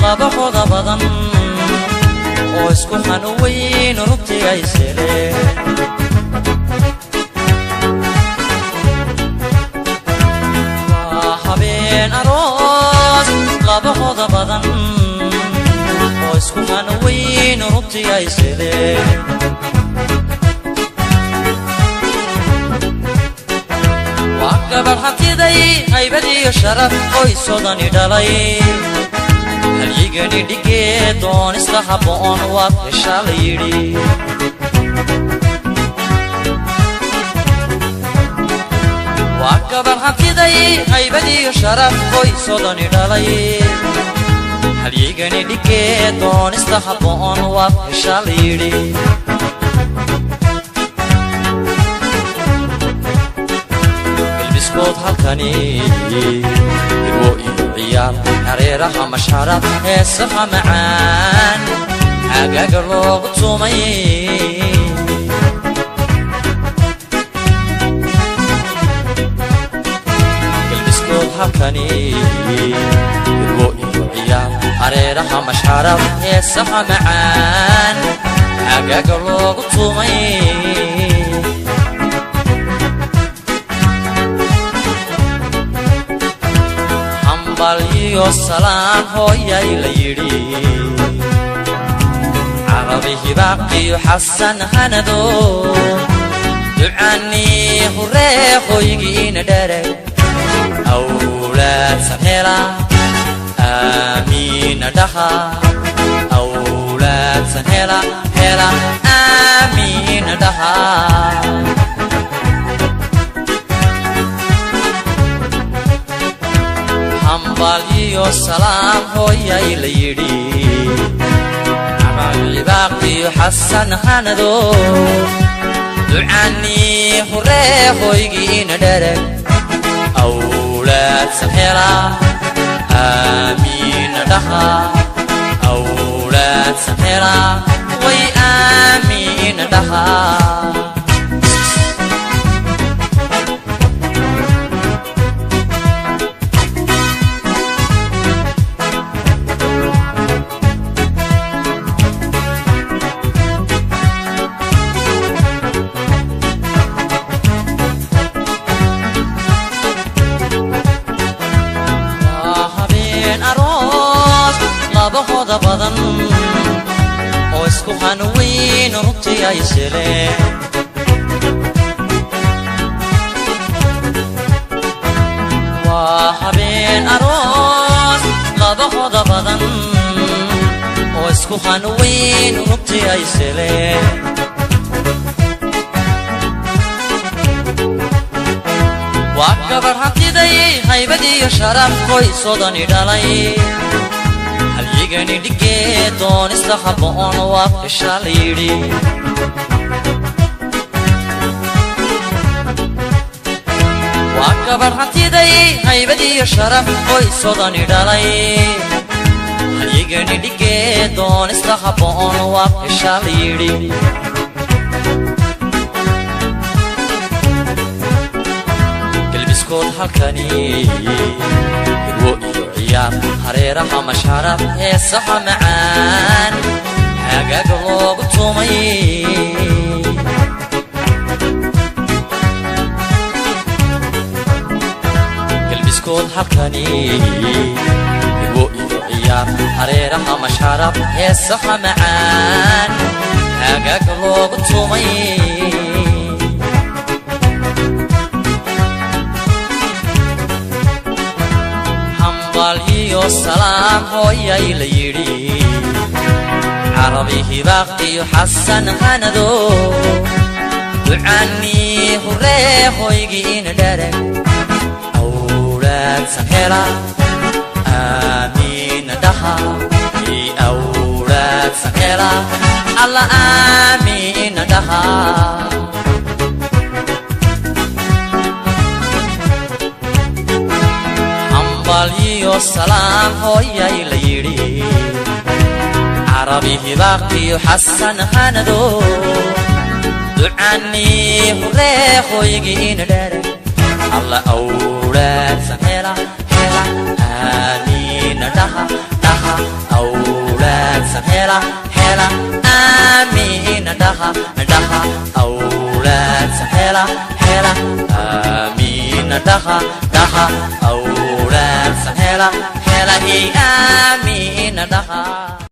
labahooda badan oo isku xanuweyn rugtii ay seeleen waa habeen aroos labahooda badan oo isku xanuweyn rugtii ay seeleen gabar hantiday haybadiyo sharaf qoysodani dhalay halyigani dhigee doonista habboon waad heshaa la yidhi waa gabar hantiday haybadiyo sharaf qoysodani dhalay halyigani dhigee doonista habboon waad heshaa la yidhi biskood halkani hirwo iyo ciyaar hareeraha mashxarad heesaha macaan xagaaga loogu tumay biskood halkani hirwo iyo ciyaar hareeraha mashxarad heesaha macaan xagaaga loogu tumay iyo salaan hooyay la yidhi carabi hibaaqiyo xasan hanado ducanii huree hoygiina dheere awlaadsan hela aamiina dhaha awlaadsan hela hela aamiina dhaha iyo salaam hooyay la yidhi carabi baaqiyo xasan hanado ducanii huree hoygiina dheere awlaadsan hela aamiina dhaha awlaadsan hela way aamiina dhaha labahooda badan oo isku xanuweyn rugtii ay seeleen waa habeen aroos labahooda badan oo isku xanuweyn rugtii ay seeleen waa gabar hantiday haybadiyo sharaf qoysodani dhalay halyigani dhigee doonista habboon waad heshaa la yidhi waa gabar hantiday haybadiyo sharaf qoysodani dhalay halyigani dhigee doonista habboon waad heshaa la yidhi galbiskood halkani hirwo iyo ciyaar hareeraha mashxarad heesaha macaan xagaaga loogu tumay galbiskood halkani hirwo iyo ciyaar hareeraha mashxarad heesaha macaan xagaaga loogu tumay iyo salaam hooyay la yidhi carabi hibaaqiyo xasan hanado ducanii huree hoygiina dheere awlaadsan hela aamiina dhaha awlaadsan hela alla aamiina dhaha iyo salaam hooyay la yidhi carabi hibaaqiyo xasan hanado ducanii huree hoygiina dheere alla awlaadsan hela hela aamiina daha daha أولاد سهلا هلا آمين daha daha أولاد سهلا هلا آمين daha daha أولاد سهلا هلا هي آمين daha